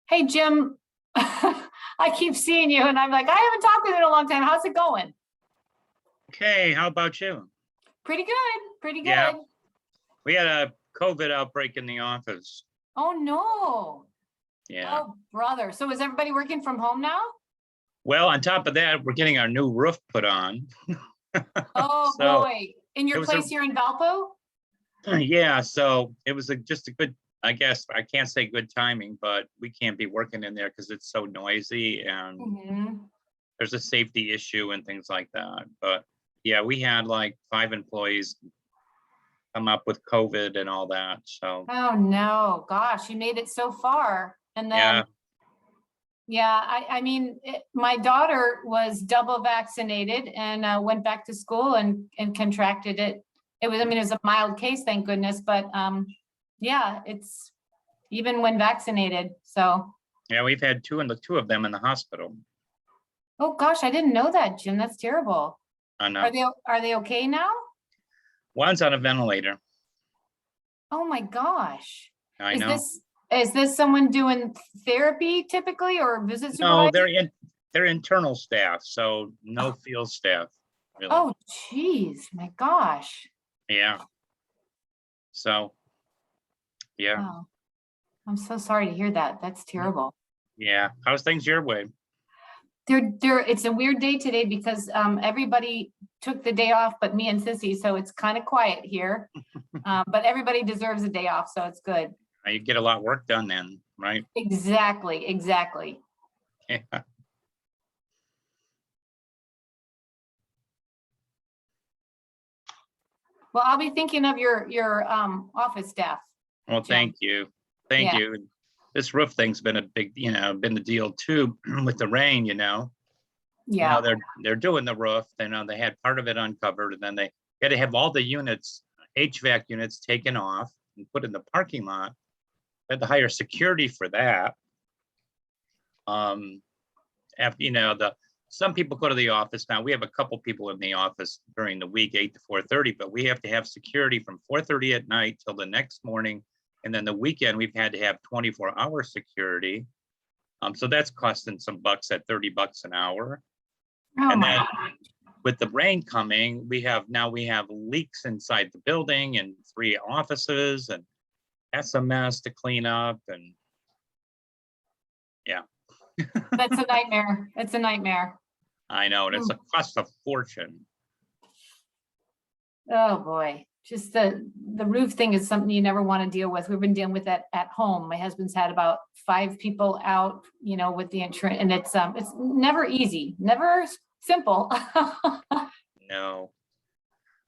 Hey, Jim, I keep seeing you and I'm like, I haven't talked with you in a long time. How's it going? Okay, how about you? Pretty good, pretty Yeah, good. we had a COVID outbreak in the office. Oh, no. Yeah. Oh, brother. So is everybody working from home now? Well, on top of that, we're getting our new roof put on. Oh, So boy. In it your was a, place here in Valpo? yeah, so it was just a good, I guess, I can't say good timing, but we can't be working in there because it's so noisy and Mhm. there's a safety issue and things like that. But yeah, we had like 5 employees come up with COVID and all that. So Oh, no. Gosh, you made it so far. And yeah, then, yeah, my daughter was double vaccinated and went back to school and contracted it. It was a mild case, thank goodness, but yeah, it's even when vaccinated. So, yeah, we've had two of them in the hospital. oh gosh, I didn't know that, Jim. That's terrible. I know. Are they okay now? One's on a ventilator. Oh my gosh. I Is know. this is this someone doing therapy typically or visit No, supervisor? they're internal staff, so no field staff, really. Oh, geez, my gosh. Yeah. So yeah. Oh, I'm so sorry to hear that. That's terrible. Yeah. How's things your way? It's a weird day today because everybody took the day off but me and Sissy, so it's kind of quiet here. But everybody deserves a day off, so it's good. You get a lot of work done then, right? Exactly, exactly. Yeah. Well, I'll be thinking of your office staff, Well, Jim. thank you. Thank Yeah, you. This roof thing's been a big, been the deal too with the rain, yeah. they're doing the roof, they had part of it uncovered and then they had to have all the units, HVAC units taken off and put in the parking lot. They had to hire security for that. After, some people go to the office now. We have a couple people in the office during the week, 8 to 4:30, but we have to have security from 4:30 at night till the next morning. And then the weekend, we've had to have 24-hour security. So that's costing some bucks at $30 an hour. Oh And my, then with the rain coming, we have leaks inside the building and 3 offices, and that's a mess to clean up. And yeah, that's a nightmare. It's a nightmare. I know, and it's Mm. a cost of fortune. Oh boy, just the roof thing is something you never want to deal with. We've been dealing with that at home. My husband's had about 5 people out, with the insurance, and it's never easy, never simple. No,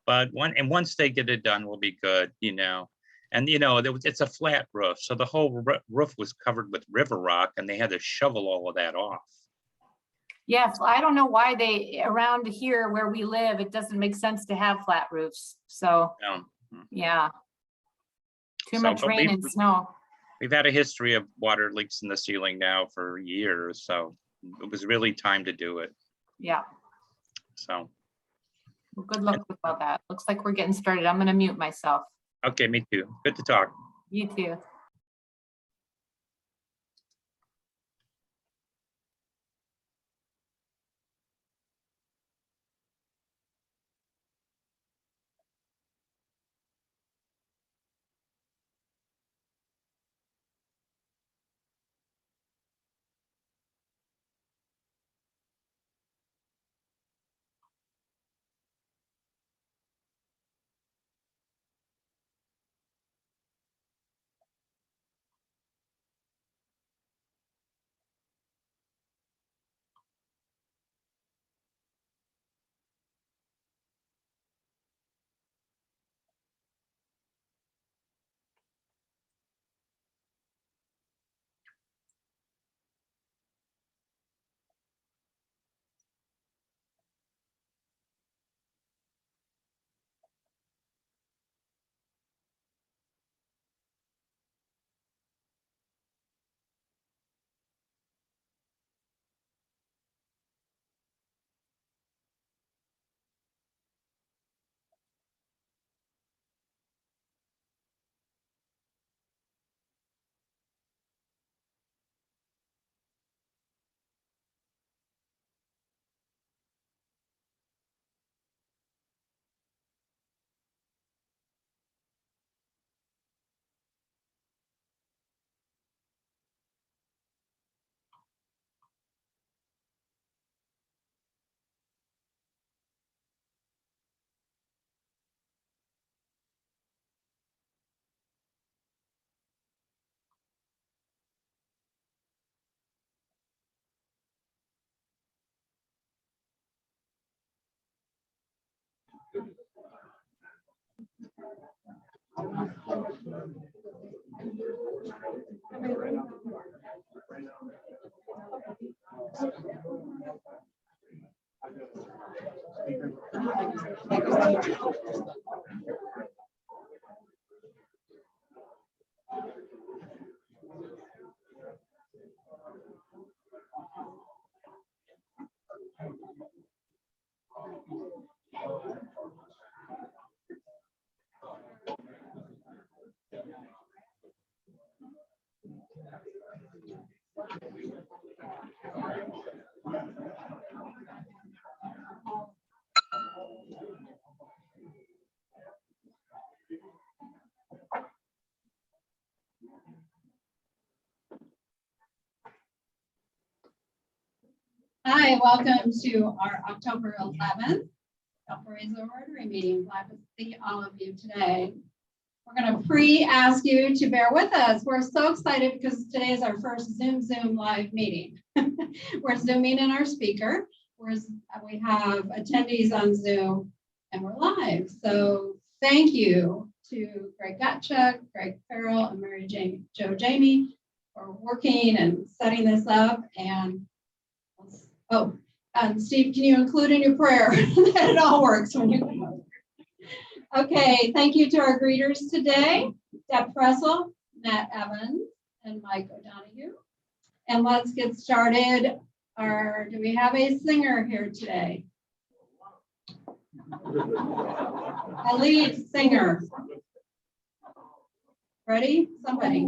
but once they get it done, we'll be good. And it's a flat roof, so the whole roof was covered with river rock, and they had to shovel all of that off. Yes, I don't know why around here where we live, it doesn't make sense to have flat roofs. So, Um, yeah, too so, much but rain and snow. we've had a history of water leaks in the ceiling now for years, so it was really time to do it. Yeah, So, well, good luck with all that. Looks like we're getting started. I'm gonna mute myself. okay, me too. Good to talk. You too. Okay, welcome to our October 11th Valparaiso Rotary meeting. Glad to see all of you today. We're going to ask you to bear with us. We're so excited because today is our first Zoom live meeting. We're Zooming in our speaker. We have attendees on Zoom and we're live. So thank you to Greg Gottschalk, Greg Farrell, and Mary Jo Jamie for working and setting this up. And Steve, can you include in your prayer that it all works when you come over? Okay, thank you to our greeters today, Deb Pressel, Matt Evans, and Mike O'Donoghue. And let's get started. Do we have a singer here today? A lead singer. Ready? Somebody.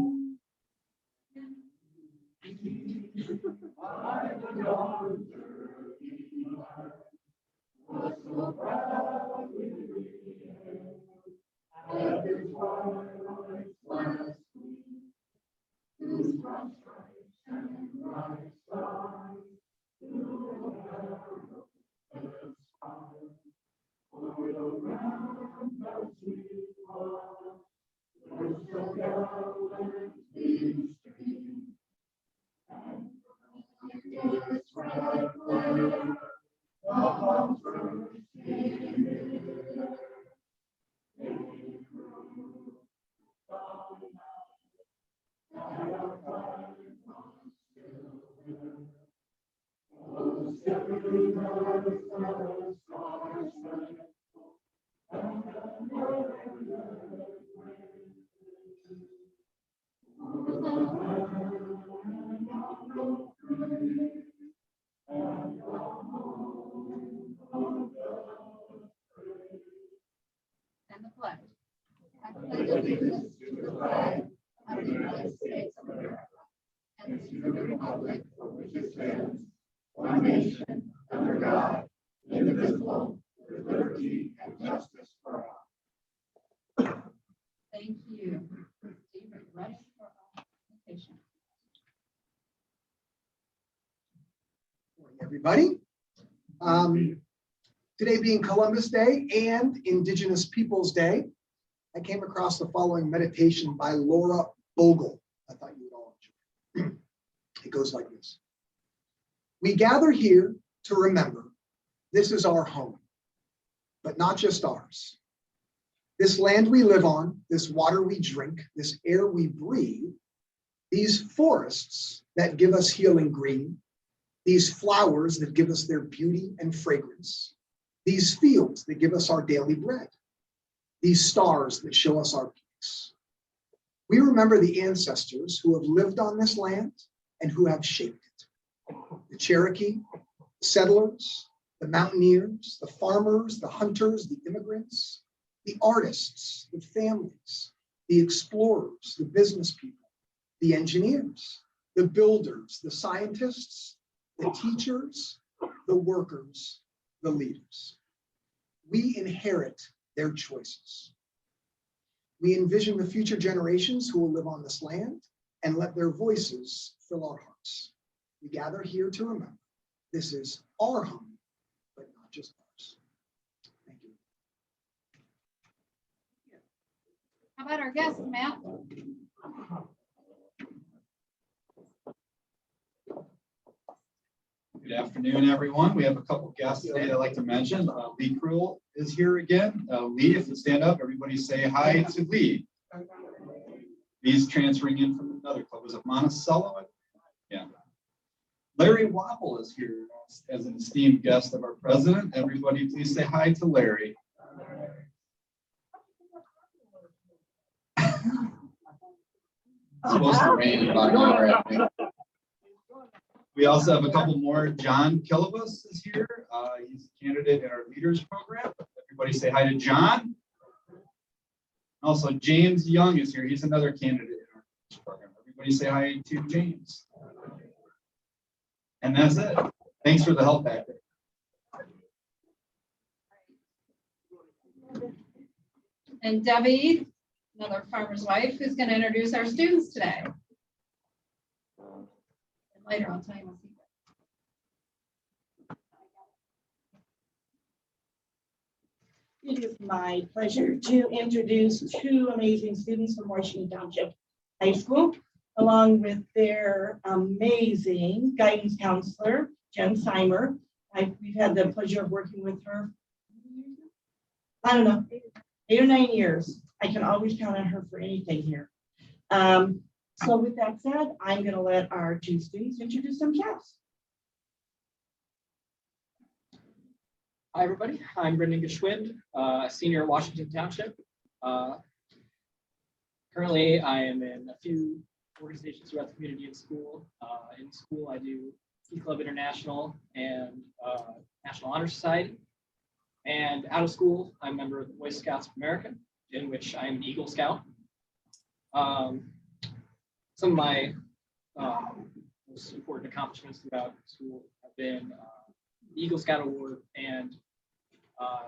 And the pledge. I pledge allegiance to the flag of the United States of America and to the republic for which it stands, one nation, under God, indivisible, with liberty and justice for all. Thank you. Steve, are you ready for our presentation? Morning, everybody. Today being Columbus Day and Indigenous Peoples Day, I came across the following meditation by Laura Bogle. I thought you would all enjoy. It goes like this. We gather here to remember this is our home, but not just ours. This land we live on, this water we drink, this air we breathe, these forests that give us healing green, these flowers that give us their beauty and fragrance, these fields that give us our daily bread, these stars that show us our peaks. We remember the ancestors who have lived on this land and who have shaped it. The Cherokee, the settlers, the mountaineers, the farmers, the hunters, the immigrants, the artists, the families, the explorers, the business people, the engineers, the builders, the scientists, the teachers, the workers, the leaders. We inherit their choices. We envision the future generations who will live on this land and let their voices fill our hearts. We gather here to remember this is our home, but not just ours. Thank you. How about our guest, Matt? Good afternoon, everyone. We have a couple guests today that I'd like to mention. Lee Krull is here again. Lee, if you stand up, everybody say hi to Lee. He's transferring in from another club. Was it Monticello? Yeah. Larry Wapple is here as an esteemed guest of our president. Everybody please say hi to Larry. It's supposed to rain in about an hour, I think. We also have a couple more. John Kilibus is here. He's a candidate in our leaders program. Everybody say hi to John. Also, James Young is here. He's another candidate in our leaders program. Everybody say hi to James. And that's it. Thanks for the help back there. And Debbie, another farmer's wife, who's going to introduce our students today. And later I'll tell you my secret. It is my pleasure to introduce two amazing students from Washington Township High School, along with their amazing guidance counselor, Jen Seimer. We've had the pleasure of working with her, I don't know, 8 or 9 years. I can always count on her for anything here. So with that said, I'm going to let our two students introduce themselves. Hi, everybody. I'm Brendan Geschwind, senior at Washington Township. Currently, I am in a few organizations throughout the community and school. In school, I do Key Club International and National Honor Society. And out of school, I'm a member of the Boy Scouts of America, in which I am an Eagle Scout. Some of my most important accomplishments throughout school have been the Eagle Scout Award, and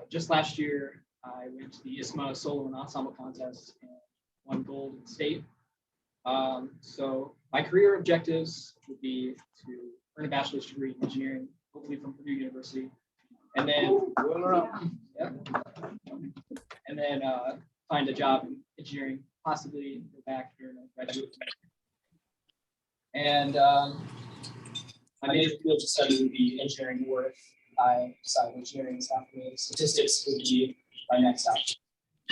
just last year I went to the ISMA Solo and Ensemble Contest and won gold in state. So my career objectives would be to earn a bachelor's degree in engineering, hopefully from Purdue University, and then find a job in engineering, possibly go back during a graduate. And my major field of study would be engineering work. I decided engineering is not for me. Statistics would be my next option. I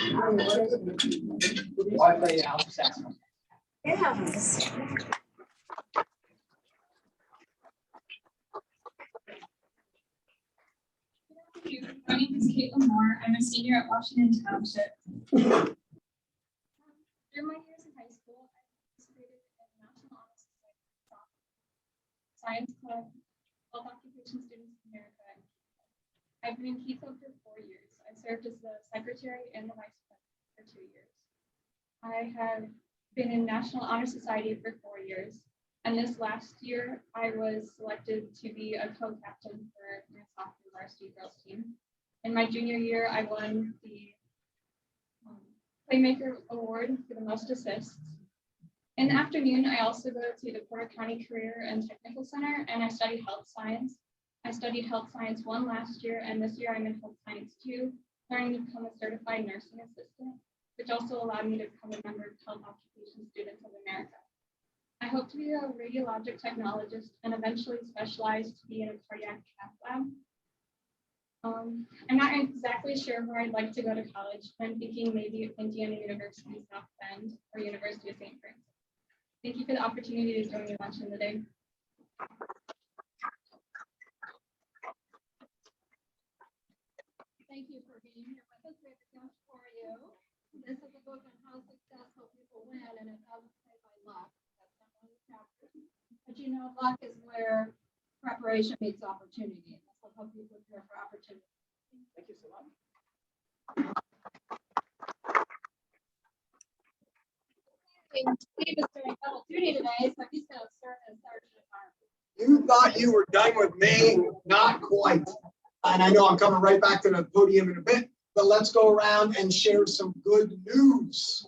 play alto saxophone. Yes. My name is Caitlin Moore. I'm a senior at Washington Township. During my years in high school, I participated in the National Honor Society Science Club, Health Occupation Students of America. I've been in Key Club for 4 years. I served as the secretary and the vice president for 2 years. I have been in National Honor Society for 4 years. And this last year, I was selected to be a co-captain for my sophomore varsity girls team. In my junior year, I won the Playmaker Award for the most assists. In the afternoon, I also go to the Porter County Career and Technical Center, and I study health science. I studied health science 1 last year, and this year I'm in health science 2, learning to become a certified nursing assistant, which also allowed me to become a member of Health Occupation Students of America. I hope to be a radiologic technologist and eventually specialize to be in a cardiac cath lab. I'm not exactly sure where I'd like to go to college. I'm thinking maybe Indiana University, South Bend, or University of St. Francis. Thank you for the opportunity to join your luncheon today. Thank you for being here with us. We have a gift for you. This is a book on how successful people win, and it doesn't say by luck. That's not one of the chapters. But you know, luck is where preparation meets opportunity. And this will help you prepare for opportunity. Thank you so much. Steve is doing double duty today, so he's going to serve as sergeant at arms. You thought you were done with me, not quite. And I know I'm coming right back to the podium in a bit, but let's go around and share some good news.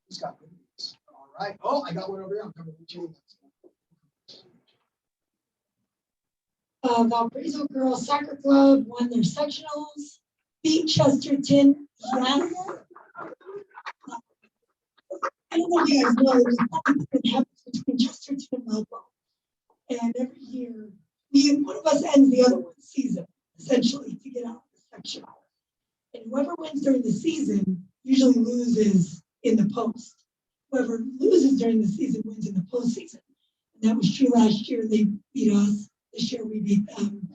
Who's got good news? All right. Oh, I got one over here. I'm coming to you. Valparaiso Girls Soccer Club won their sectionals, beat Chesterton. Yes. I don't know if you guys know, there's something that happens between Chesterton and Valpo. And every year, one of us ends the other one's season, essentially, to get out of the sectional. And whoever wins during the season usually loses in the post. Whoever loses during the season wins in the postseason. And that was true last year. They beat us. This year we beat them.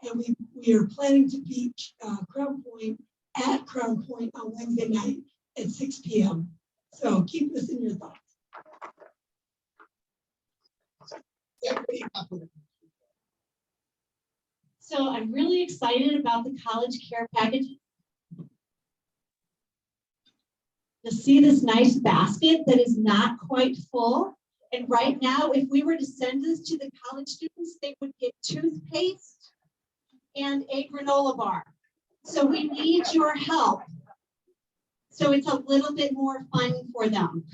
And we are planning to beat Crown Point at Crown Point on Wednesday night at 6 p.m. So keep this in your thoughts. So I'm really excited about the college care package. To see this nice basket that is not quite full. And right now, if we were to send this to the college students, they would get toothpaste and a granola bar. So we need your help. So it's a little bit more fun for them.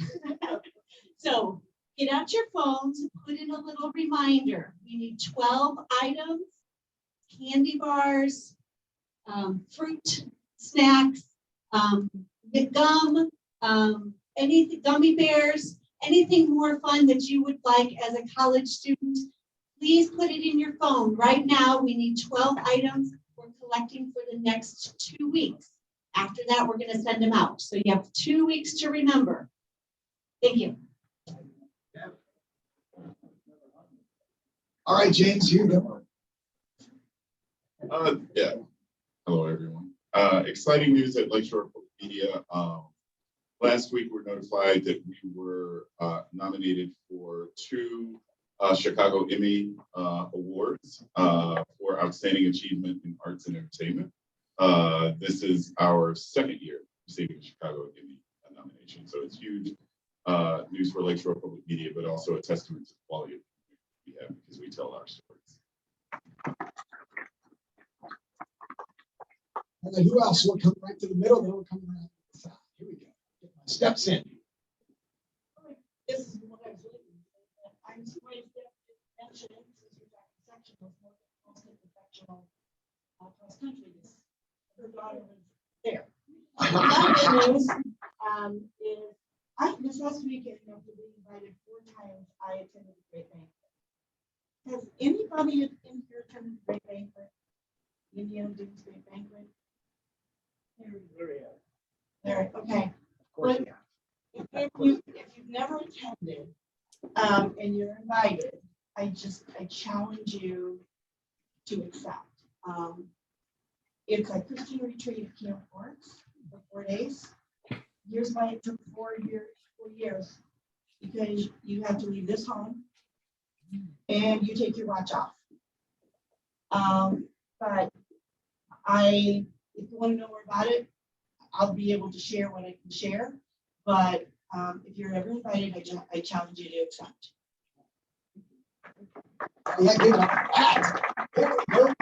So get out your phones and put in a little reminder. We need 12 items, candy bars, fruit snacks, gum, anything, gummy bears, anything more fun that you would like as a college student, please put it in your phone. Right now, we need 12 items we're collecting for the next 2 weeks. After that, we're going to send them out. So you have 2 weeks to remember. Thank you. All right, James, you go. Yeah. Hello, everyone. Exciting news at Lakeshore Public Media. Last week, we were notified that we were nominated for 2 Chicago Emmy Awards for Outstanding Achievement in Arts and Entertainment. This is our 2nd year receiving a Chicago Emmy nomination. So it's huge news for Lakeshore Public Media, but also a testament to the quality of we have because we tell our stories. And then who else? We'll come right to the middle, then we'll come around to the side. Here we go. Get my steps in. This is what I was looking at. I'm surprised that you mentioned it, since you're talking sectionals, most of the sectional cross country is, her daughter was there. Another news is, this last weekend, after being invited 4 times, I attended a great banquet. Has anybody in here attended a great banquet? Indiana Dunes Great Banquet? There, okay. Of course, But yeah. if you've never attended, and you're invited, I challenge you to accept. It's a Christian retreat at Camp Works for 4 days. Here's why it took 4 years, because you have to leave this home and you take your watch off. But if you want to know more about it, I'll be able to share what I can share. But if you're ever invited, I challenge you to accept. Yeah, give it up. There we go.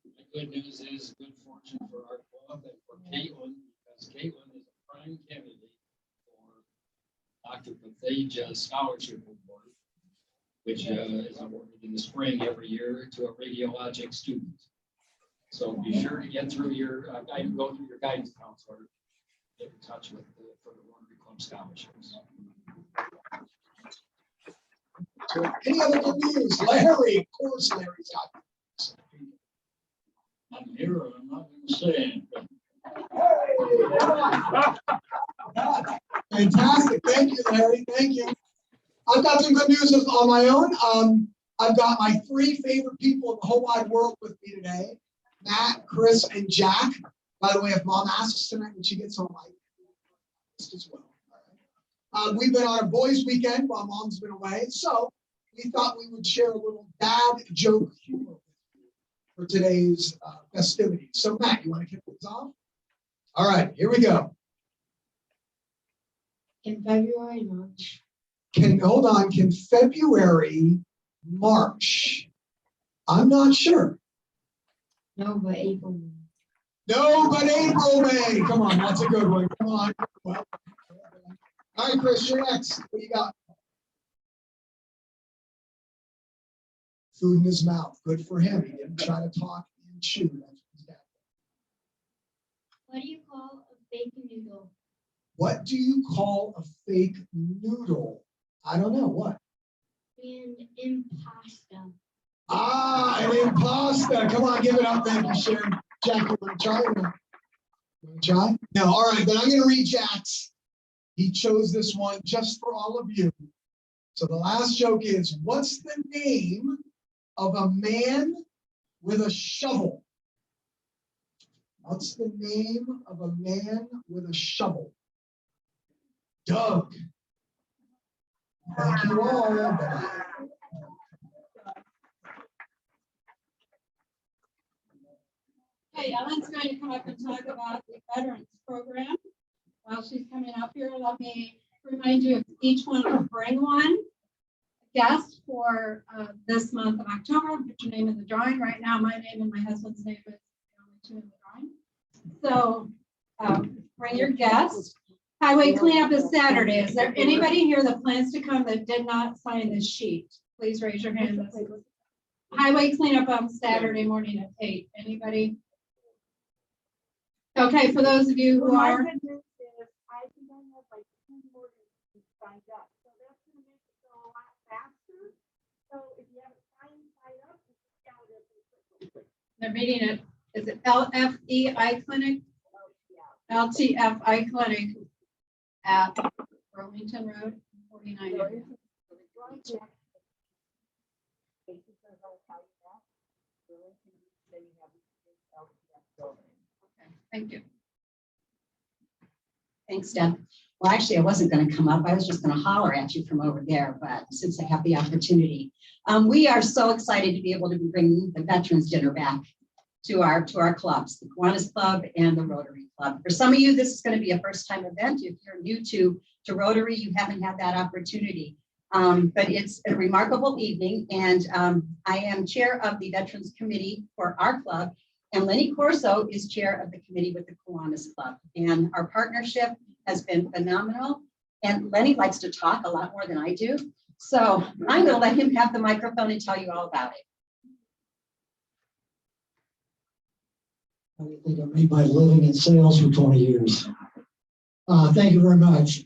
The good news is good fortune for our club and for Caitlin, because Caitlin is a prime candidate for Dr. Patheja's Scholarship Award, which is awarded in the spring every year to a radiologic student. So be sure to get through go through your guidance counselor, get in touch with for the Rotary Club scholarships. So any other good news? Larry, of course, Larry's got. I'm here, I'm not going to say anything. Fantastic. Thank you, Larry. Thank you. I've got some good news on my own. I've got my 3 favorite people in the whole wide world with me today. Matt, Chris, and Jack. By the way, if Mom asks tonight when she gets home, I as well. All right. We've been on a boys' weekend while Mom's been away, so we thought we would share a little dad joke humor for today's festivities. So, Matt, you want to kick this off? All right, here we go. In February, March. Hold on, can February, March? I'm not sure. No, but April. No, but April, May. Come on, that's a good one. Come on. Well, all right, Chris, you're next. What do you got? Food in his mouth. Good for him. He didn't try to talk and chew. That's what he's got. What do you call a fake noodle? What do you call a fake noodle? I don't know. What? An impasta. Ah, an impasta. Come on, give it up. Thank you, Sharon. Jack, you want to try? You want to try? No. All right, then I'm going to read Jack's. He chose this one just for all of you. So the last joke is, what's the name of a man with a shovel? What's the name of a man with a shovel? Doug. Thank you all. Bye-bye. Hey, Ellen's going to come up and talk about the Veterans Program. While she's coming up here, let me remind you of each one will bring one guest for this month of October. Put your name in the drawing. Right now, my name and my husband's name is the only 2 in the drawing. So bring your guests. Highway cleanup is Saturday. Is there anybody here that plans to come that did not sign this sheet? Please raise your hand. Highway cleanup on Saturday morning at 8. Anybody? Okay, for those of you who Well, my are, good news is I think I have like 2 more than signed up, so that's gonna make it go a lot faster. So if you haven't signed up, you can count it pretty quick. they're meeting at, is it LFEI Clinic? LTFI Clinic at Burlington Road, 49 area. Okay, thank you. Thanks, Deb. Well, actually, I wasn't going to come up. I was just going to holler at you from over there, but since I have the opportunity, we are so excited to be able to be bringing the Veterans Dinner back to our clubs, the Kiwanis Club and the Rotary Club. For some of you, this is going to be a first-time event. If you're new to Rotary, you haven't had that opportunity. But it's a remarkable evening, and I am chair of the Veterans Committee for our club, and Lenny Corso is chair of the committee with the Kiwanis Club. And our partnership has been phenomenal. And Lenny likes to talk a lot more than I do. So I'm going to let him have the microphone and tell you all about it. I think I made my living in sales for 20 years. Thank you very much.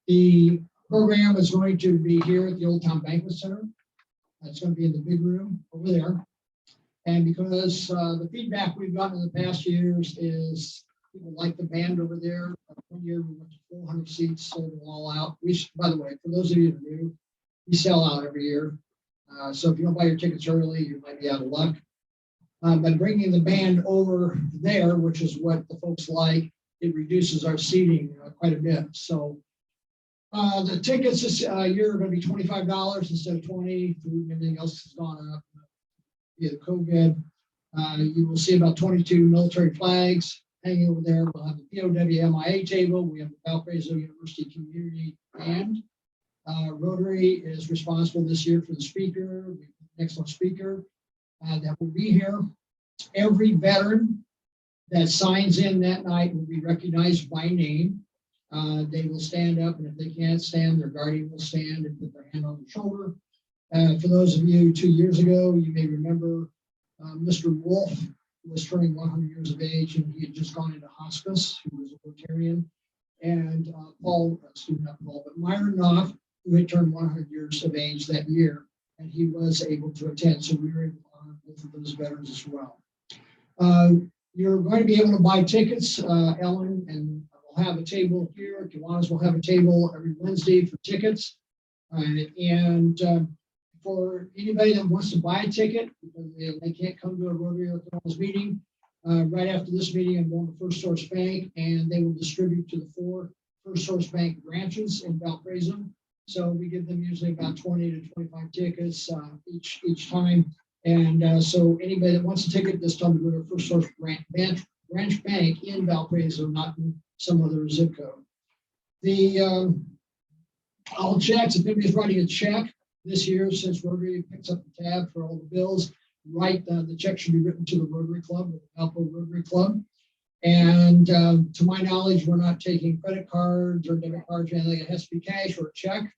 The program is going to be here at the Old Town Banquet Center. It's going to be in the big room over there. And because the feedback we've gotten in the past years is people like the band over there. 1 year we went to 400 seats, sold them all out. By the way, for those of you who are new, we sell out every year. So if you don't buy your tickets early, you might be out of luck. But bringing the band over there, which is what the folks like, it reduces our seating quite a bit. So the tickets this year are going to be $25 instead of $20. Food and everything else has gone up via the COVID. You will see about 22 military flags hanging over there. We'll have the POWMIA table. We have the Valpo University Community Band. Rotary is responsible this year for the speaker, an excellent speaker that will be here. Every veteran that signs in that night will be recognized by name. They will stand up, and if they can't stand, their guardian will stand and put their hand on their shoulder. For those of you 2 years ago, you may remember Mr. Wolf was turning 100 years of age, and he had just gone into hospice. He was a Rotarian. And Myron Knopf, who had turned 100 years of age that year, and he was able to attend. So we were able to honor both of those veterans as well. You're going to be able to buy tickets, Ellen, and we'll have a table here. Kiwanis will have a table every Wednesday for tickets. For anybody that wants to buy a ticket, because they can't come to a Rotary or Kiwanis meeting, right after this meeting, I'm going to First Source Bank, and they will distribute to the 4 First Source Bank branches in Valpo. So we give them usually about 20 to 25 tickets each time. And so anybody that wants a ticket this time to go to First Source branch bank in Valpo, not in some other zip code. All checks, if anybody's writing a check this year, since Rotary picks up the tab for all the bills, the check should be written to the Rotary Club, the Valpo Rotary Club. And to my knowledge, we're not taking credit cards or debit cards or anything. It has to be cash or a check.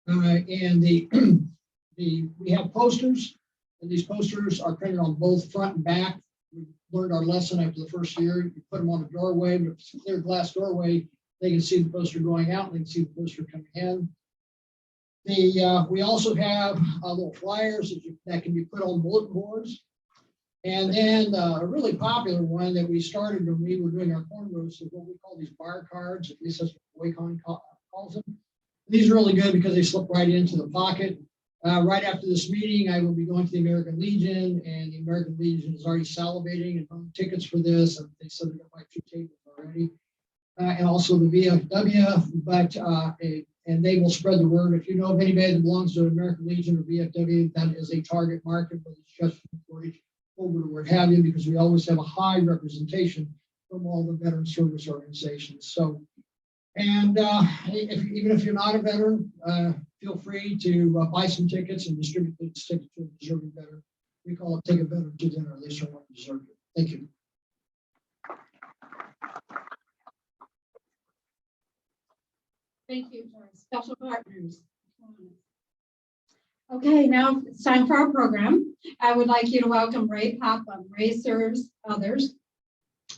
And we have posters, and these posters are printed on both front and back. We learned our lesson after the first year. You put them on a doorway, but if it's a clear glass doorway, they can see the poster going out, and they can see the poster coming in. We also have little flyers that can be put on bulletin boards. And then a really popular one that we started when we were doing our corn roast is what we call these bar cards. At least that's what Wacon calls them. These are really good because they slip right into the pocket. Right after this meeting, I will be going to the American Legion, and the American Legion is already salivating and buying tickets for this. And they said they're going to buy 2 tables already. And also the VFW, and they will spread the word. If you know of anybody that belongs to the American Legion or VFW, that is a target market, whether it's just over to what have you, because we always have a high representation from all the veteran service organizations. So, and even if you're not a veteran, feel free to buy some tickets and distribute the tickets to a deserving veteran. We call it take a veteran to dinner, at least someone deserves it. Thank you. Thank you, George. Special partners. Okay, now it's time for our program. I would like you to welcome Ray Popham. Ray serves others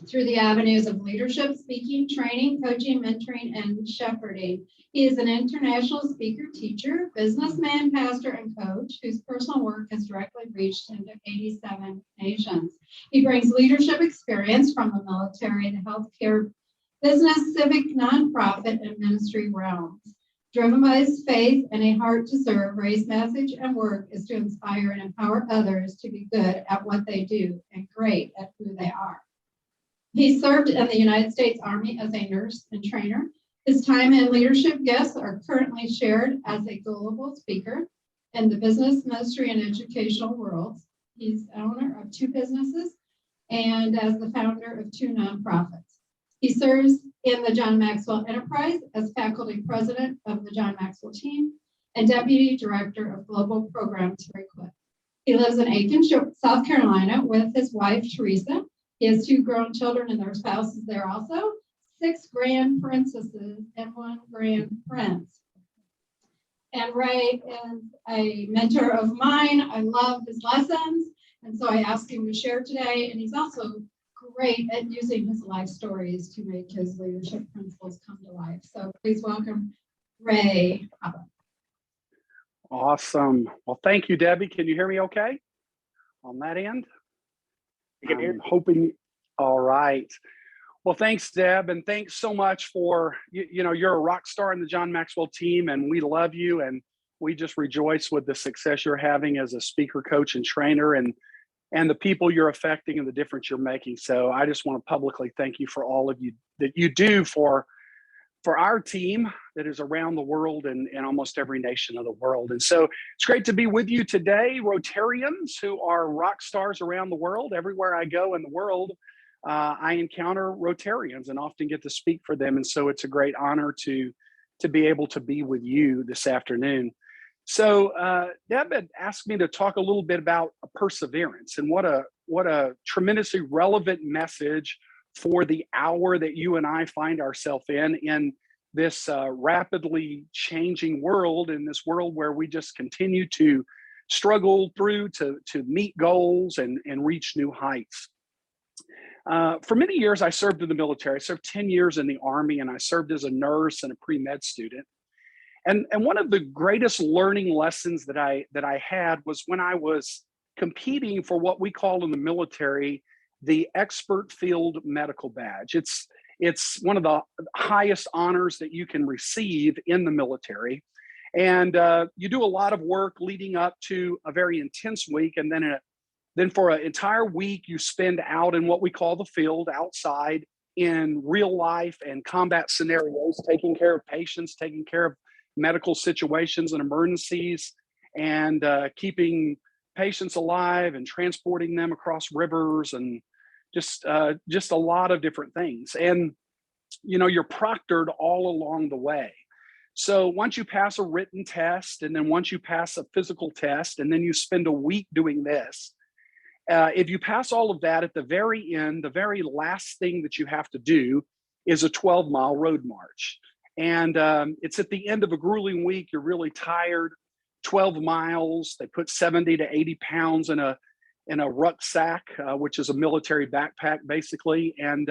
through the avenues of leadership, speaking, training, coaching, mentoring, and shepherding. He is an international speaker, teacher, businessman, pastor, and coach whose personal work has directly reached into 87 nations. He brings leadership experience from the military, the healthcare, business, civic, nonprofit, and ministry realms. Driven by his faith and a heart to serve, Ray's message and work is to inspire and empower others to be good at what they do and great at who they are. He served in the United States Army as a nurse and trainer. His time and leadership gifts are currently shared as a global speaker in the business, ministry, and educational worlds. He's owner of 2 businesses and as the founder of 2 nonprofits. He serves in the John Maxwell Enterprise as faculty president of the John Maxwell team and deputy director of global programs for Equip. He lives in Aiken, South Carolina with his wife, Teresa. He has 2 grown children and their spouses there also, 6 grand princesses and 1 grand prince. And Ray is a mentor of mine. I love his lessons. And so I asked him to share today. And he's also great at using his life stories to make his leadership principles come to life. So please welcome Ray. Awesome. Well, thank you, Debbie. Can you hear me okay on that end? I'm hoping. All right. Well, thanks, Deb. And thanks so much for, you know, you're a rock star in the John Maxwell team and we love you. And we just rejoice with the success you're having as a speaker, coach, and trainer and the people you're affecting and the difference you're making. So I just want to publicly thank you for all of you that you do for our team that is around the world and almost every nation of the world. And so it's great to be with you today, Rotarians who are rock stars around the world. Everywhere I go in the world, I encounter Rotarians and often get to speak for them. And so it's a great honor to be able to be with you this afternoon. So Deb had asked me to talk a little bit about perseverance and what a tremendously relevant message for the hour that you and I find ourselves in this rapidly changing world, in this world where we just continue to struggle through to meet goals and reach new heights. For many years, I served in the military. I served 10 years in the Army, and I served as a nurse and a pre-med student. And one of the greatest learning lessons that I had was when I was competing for what we call in the military the Expert Field Medical Badge. It's one of the highest honors that you can receive in the military. And you do a lot of work leading up to a very intense week. And then for an entire week, you spend out in what we call the field, outside in real life and combat scenarios, taking care of patients, taking care of medical situations and emergencies, and keeping patients alive and transporting them across rivers and just a lot of different things. And, you know, you're proctored all along the way. So once you pass a written test, and then once you pass a physical test, and then you spend a week doing this, if you pass all of that, at the very end, the very last thing that you have to do is a 12-mile road march. And it's at the end of a grueling week. You're really tired. 12 miles. They put 70 to 80 pounds in a rucksack, which is a military backpack, basically. And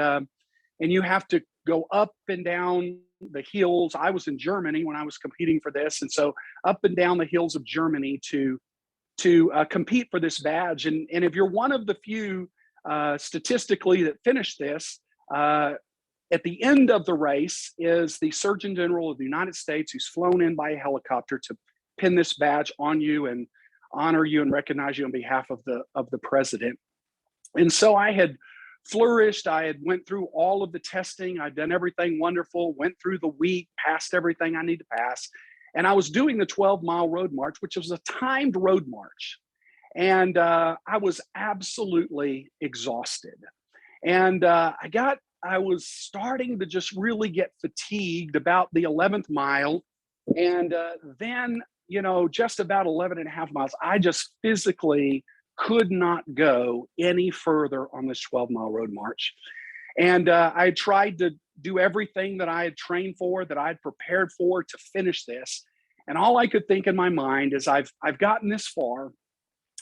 you have to go up and down the hills. I was in Germany when I was competing for this, and so up and down the hills of Germany to compete for this badge. And if you're one of the few statistically that finish this, at the end of the race is the Surgeon General of the United States, who's flown in by a helicopter to pin this badge on you and honor you and recognize you on behalf of the president. And so I had flourished. I had went through all of the testing. I'd done everything wonderful, went through the week, passed everything I need to pass. And I was doing the 12-mile road march, which was a timed road march. And I was absolutely exhausted. And I was starting to just really get fatigued about the 11th mile. And then, you know, just about 11 and a half miles, I just physically could not go any further on this 12-mile road march. And I tried to do everything that I had trained for, that I had prepared for to finish this. And all I could think in my mind is I've gotten this far,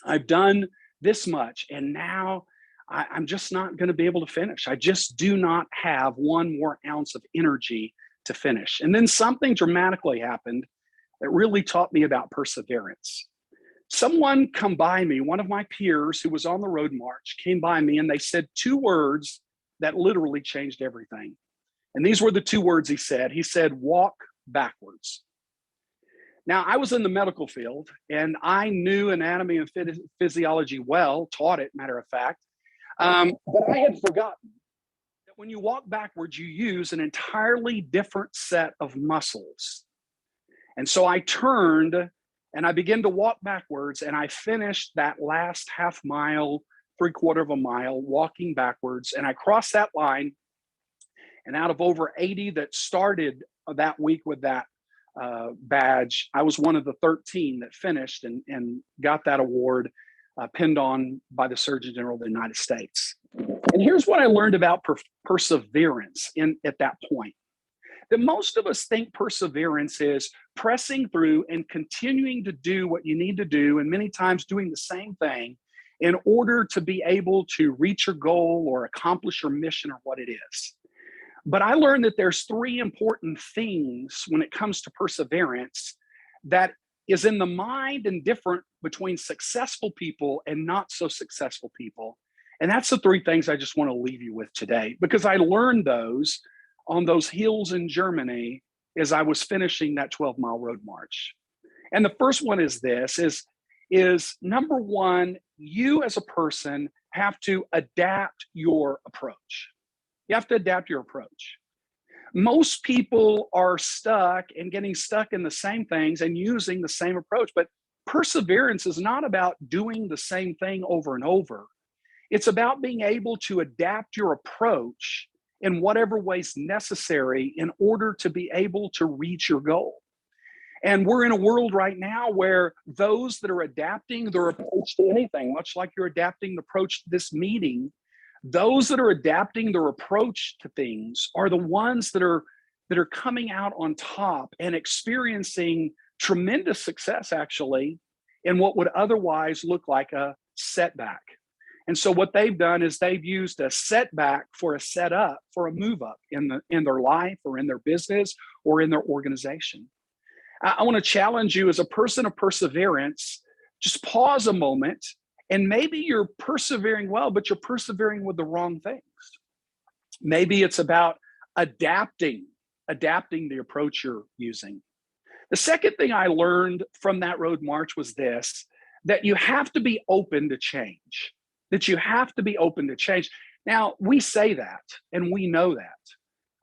I've done this much, and now I'm just not going to be able to finish. I just do not have one more ounce of energy to finish. And then something dramatically happened that really taught me about perseverance. Someone come by me, one of my peers who was on the road march came by me, and they said two words that literally changed everything. And these were the two words he said. He said, walk backwards. Now, I was in the medical field and I knew anatomy and physiology well, taught it, matter of fact. But I had forgotten that when you walk backwards, you use an entirely different set of muscles. And so I turned and I began to walk backwards, and I finished that last half mile, 3/4 of a mile, walking backwards. And I crossed that line. And out of over 80 that started that week with that badge, I was one of the 13 that finished and got that award pinned on by the Surgeon General of the United States. And here's what I learned about perseverance at that point. That most of us think perseverance is pressing through and continuing to do what you need to do, and many times doing the same thing in order to be able to reach your goal or accomplish your mission or what it is. But I learned that there's three important things when it comes to perseverance that is in the mind and different between successful people and not so successful people. And that's the three things I just want to leave you with today, because I learned those on those hills in Germany as I was finishing that 12-mile road march. And the first one is this, is number one, you as a person have to adapt your approach. You have to adapt your approach. Most people are stuck and getting stuck in the same things and using the same approach, but perseverance is not about doing the same thing over and over. It's about being able to adapt your approach in whatever ways necessary in order to be able to reach your goal. And we're in a world right now where those that are adapting their approach to anything, much like you're adapting the approach to this meeting, those that are adapting their approach to things are the ones that are coming out on top and experiencing tremendous success, actually, in what would otherwise look like a setback. And so what they've done is they've used a setback for a setup, for a move up in their life or in their business or in their organization. I want to challenge you as a person of perseverance, just pause a moment, and maybe you're persevering well, but you're persevering with the wrong things. Maybe it's about adapting the approach you're using. The second thing I learned from that road march was this, that you have to be open to change. That you have to be open to change. Now, we say that, and we know that.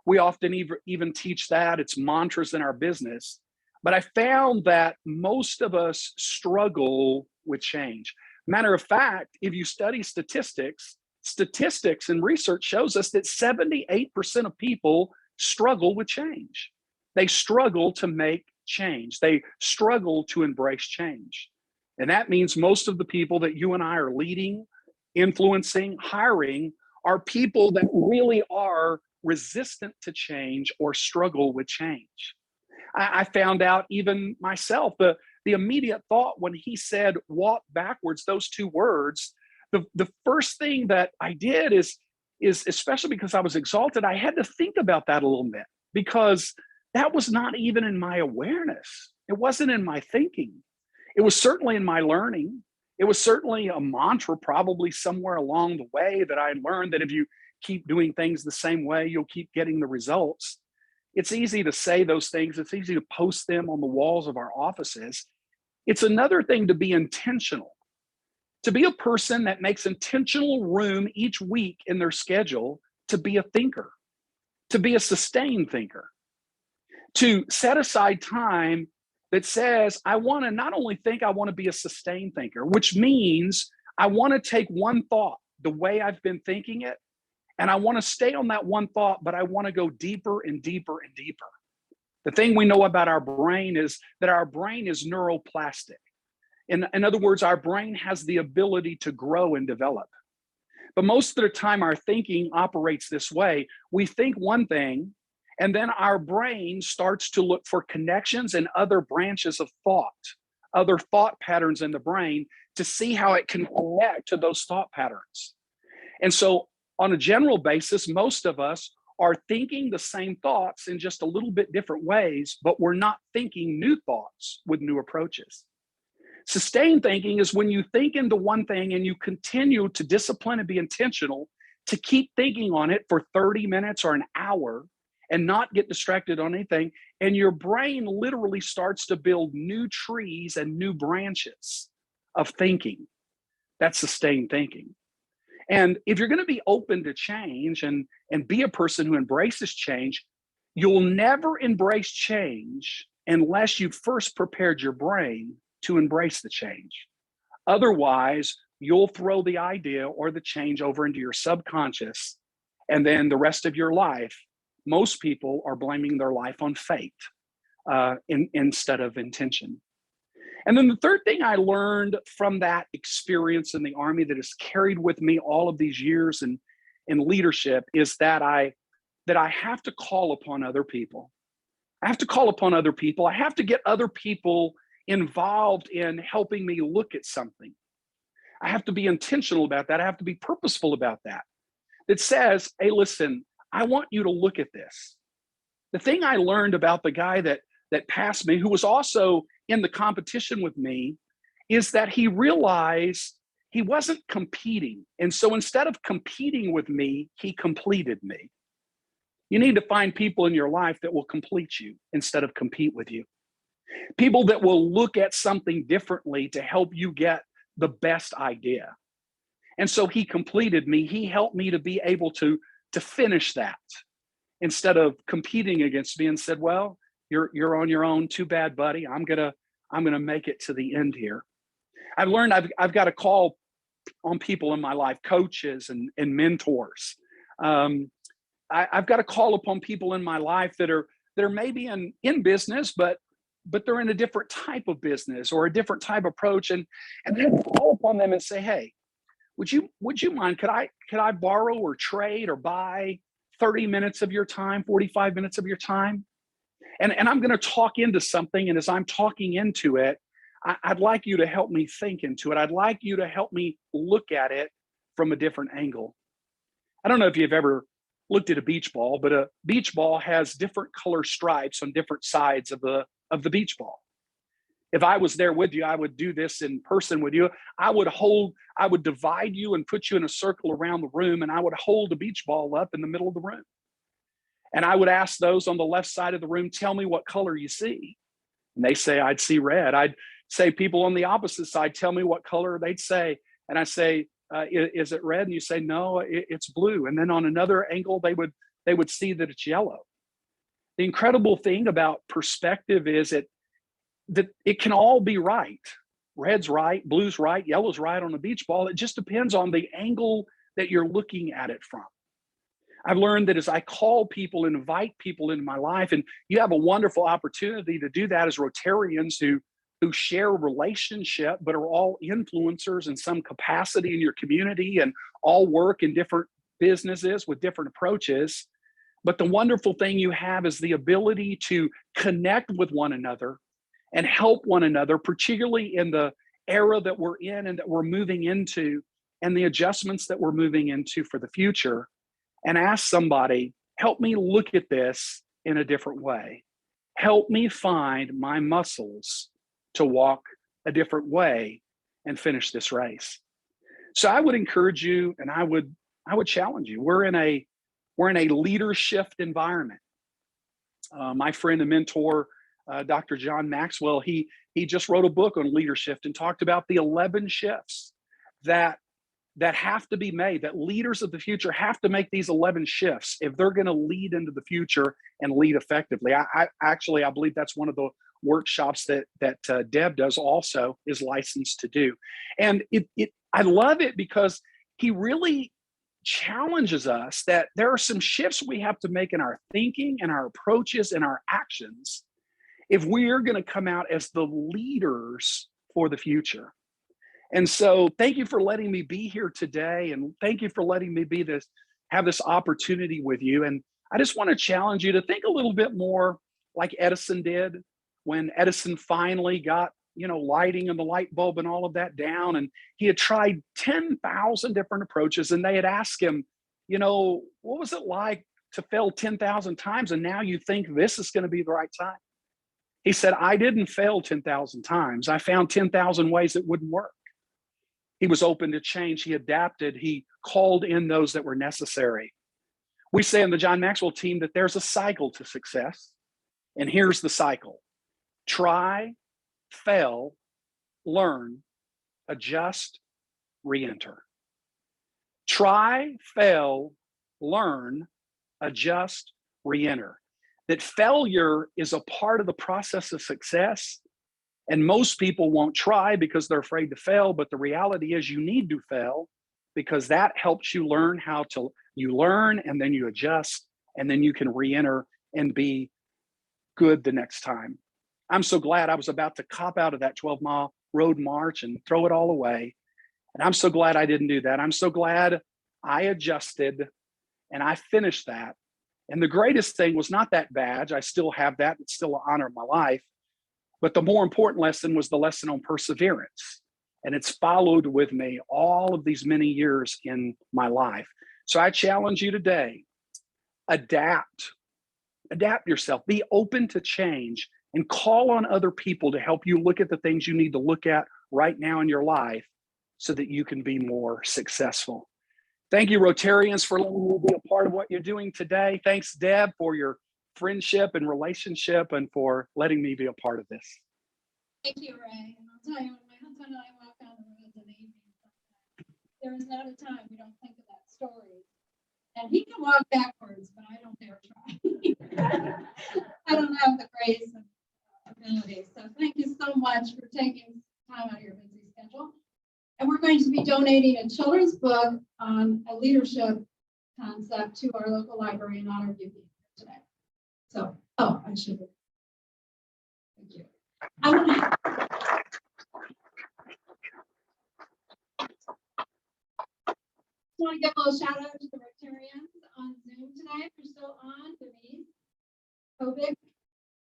We often even teach that. It's mantras in our business. But I found that most of us struggle with change. Matter of fact, if you study statistics and research shows us that 78% of people struggle with change. They struggle to make change. They struggle to embrace change. And that means most of the people that you and I are leading, influencing, hiring are people that really are resistant to change or struggle with change. I found out even myself, the immediate thought when he said walk backwards, those two words, the first thing that I did is especially because I was exalted, I had to think about that a little bit, because that was not even in my awareness. It wasn't in my thinking. It was certainly in my learning. It was certainly a mantra probably somewhere along the way that I learned that if you keep doing things the same way, you'll keep getting the results. It's easy to say those things. It's easy to post them on the walls of our offices. It's another thing to be intentional, to be a person that makes intentional room each week in their schedule to be a thinker, to be a sustained thinker, to set aside time that says, I want to not only think, I want to be a sustained thinker, which means I want to take one thought the way I've been thinking it, and I want to stay on that one thought, but I want to go deeper and deeper and deeper. The thing we know about our brain is that our brain is neuroplastic. In other words, our brain has the ability to grow and develop. But most of the time, our thinking operates this way. We think one thing, and then our brain starts to look for connections in other branches of thought, other thought patterns in the brain, to see how it can connect to those thought patterns. And so on a general basis, most of us are thinking the same thoughts in just a little bit different ways, but we're not thinking new thoughts with new approaches. Sustained thinking is when you think into one thing and you continue to discipline and be intentional to keep thinking on it for 30 minutes or an hour and not get distracted on anything. And your brain literally starts to build new trees and new branches of thinking. That's sustained thinking. And if you're going to be open to change and be a person who embraces change, you'll never embrace change unless you first prepared your brain to embrace the change. Otherwise, you'll throw the idea or the change over into your subconscious, and then the rest of your life, most people are blaming their life on fate instead of intention. And then the third thing I learned from that experience in the Army that has carried with me all of these years in leadership is that I have to call upon other people. I have to call upon other people. I have to get other people involved in helping me look at something. I have to be intentional about that. I have to be purposeful about that. That says, hey, listen, I want you to look at this. The thing I learned about the guy that passed me, who was also in the competition with me, is that he realized he wasn't competing. And so instead of competing with me, he completed me. You need to find people in your life that will complete you instead of compete with you. People that will look at something differently to help you get the best idea. And so he completed me. He helped me to be able to finish that instead of competing against me, and said, well, you're on your own. Too bad, buddy. I'm gonna make it to the end here. I've learned I've got to call on people in my life, coaches and mentors. I've got to call upon people in my life that are maybe in business, but they're in a different type of business or a different type of approach, and then call upon them and say, hey, would you mind, could I borrow or trade or buy 30 minutes of your time, 45 minutes of your time? And I'm going to talk into something, and as I'm talking into it, I'd like you to help me think into it. I'd like you to help me look at it from a different angle. I don't know if you've ever looked at a beach ball, but a beach ball has different color stripes on different sides of the beach ball. If I was there with you, I would do this in person with you. I would divide you and put you in a circle around the room, and I would hold a beach ball up in the middle of the room. And I would ask those on the left side of the room, tell me what color you see. And they say, I'd see red. I'd say, people on the opposite side, tell me what color. They'd say, and I say, is it red? And you say, no, it's blue. And then on another angle, they would see that it's yellow. The incredible thing about perspective is that it can all be right. Red's right, blue's right, yellow's right on a beach ball. It just depends on the angle that you're looking at it from. I've learned that as I call people and invite people into my life, and you have a wonderful opportunity to do that as Rotarians who share relationship, but are all influencers in some capacity in your community and all work in different businesses with different approaches. But the wonderful thing you have is the ability to connect with one another and help one another, particularly in the era that we're in and that we're moving into, and the adjustments that we're moving into for the future. And ask somebody, help me look at this in a different way. Help me find my muscles to walk a different way and finish this race. So I would encourage you, and I would challenge you. We're in a leadership environment. My friend and mentor, Dr. John Maxwell, he just wrote a book on leadership and talked about the 11 shifts that have to be made, that leaders of the future have to make these 11 shifts if they're going to lead into the future and lead effectively. I believe that's one of the workshops that Deb does also, is licensed to do. And I love it because he really challenges us that there are some shifts we have to make in our thinking and our approaches and our actions if we are going to come out as the leaders for the future. And so thank you for letting me be here today. And thank you for letting me have this opportunity with you. And I just want to challenge you to think a little bit more like Edison did when Edison finally got lighting and the light bulb and all of that down. And he had tried 10,000 different approaches, and they had asked him, what was it like to fail 10,000 times? And now you think this is going to be the right time? He said, I didn't fail 10,000 times. I found 10,000 ways it wouldn't work. He was open to change. He adapted. He called in those that were necessary. We say in the John Maxwell team that there's a cycle to success. And here's the cycle. Try, fail, learn, adjust, re-enter. Try, fail, learn, adjust, re-enter. That failure is a part of the process of success. And most people won't try because they're afraid to fail. But the reality is you need to fail because that helps you learn you learn and then you adjust and then you can re-enter and be good the next time. I'm so glad I was about to cop out of that 12-mile road march and throw it all away. And I'm so glad I didn't do that. I'm so glad I adjusted and I finished that. And the greatest thing was not that badge. I still have that. It's still an honor of my life. But the more important lesson was the lesson on perseverance. And it's followed with me all of these many years in my life. So I challenge you today, adapt yourself, be open to change, and call on other people to help you look at the things you need to look at right now in your life so that you can be more successful. Thank you, Rotarians, for letting me be a part of what you're doing today. Thanks, Deb, for your friendship and relationship and for letting me be a part of this. Thank you, Ray. And I'll tell you, when my husband and I walk down the roads in the evening, there is not a time we don't think of that story. And he can walk backwards, but I don't dare try. I don't have the grace and ability. So thank you so much for taking time out of your busy schedule. And we're going to be donating a children's book on a leadership concept to our local library in honor of you being here today. So, I should. Thank you. I want to give a little shout out to the Rotarians on Zoom today. If you're still on, Denise Kovic,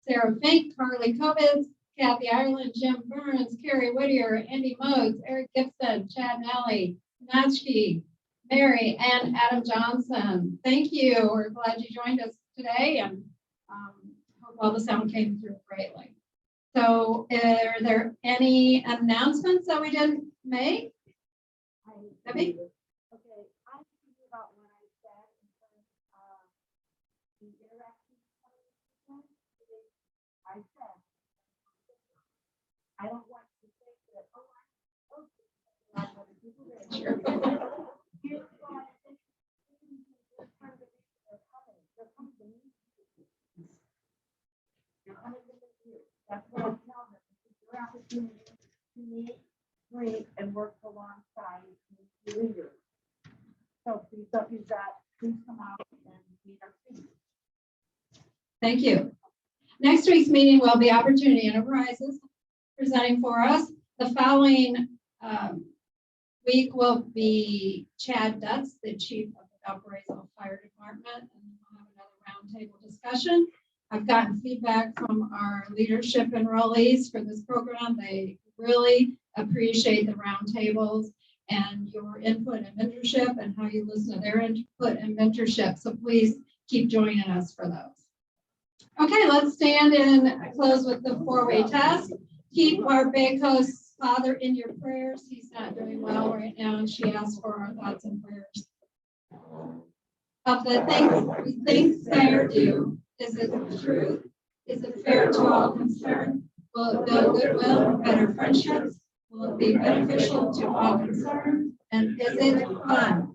Sarah Fink, Carly Kovitz, Kathy Ireland, Jim Burns, Carrie Whittier, Andy Modes, Eric Gibson, Chad Nally, Natchke, Mary, and Adam Johnson. Thank you. We're glad you joined us today, and hope all the sound came through greatly. So are there any announcements that we didn't make? Debbie? Okay, I'm thinking about what I said in terms of the interaction. I said, I don't want to think that, I'm going to do this. Here's why I think they're coming to meet you. You're coming to meet you. That's what I tell them. This is your opportunity to meet, greet, and work alongside the leaders. So please don't use that. Please come out and meet our students. Thank you. Next week's meeting will be Opportunity Enterprises presenting for us. The following week will be Chad Dutz, the chief of the Valparaiso Fire Department, and we'll have another roundtable discussion. I've gotten feedback from our leadership enrollees for this program. They really appreciate the roundtables and your input and mentorship and how you listen to their input and mentorship. So please keep joining us for those. Okay, let's stand and close with the four-way test. Keep our Bay Coast father in your prayers. He's not doing well right now, and she asked for our thoughts and prayers. Of the things we think say or do, is it the truth? Is it fair to all concerned? Will it build goodwill, better friendships? Will it be beneficial to all concerned? And is it fun?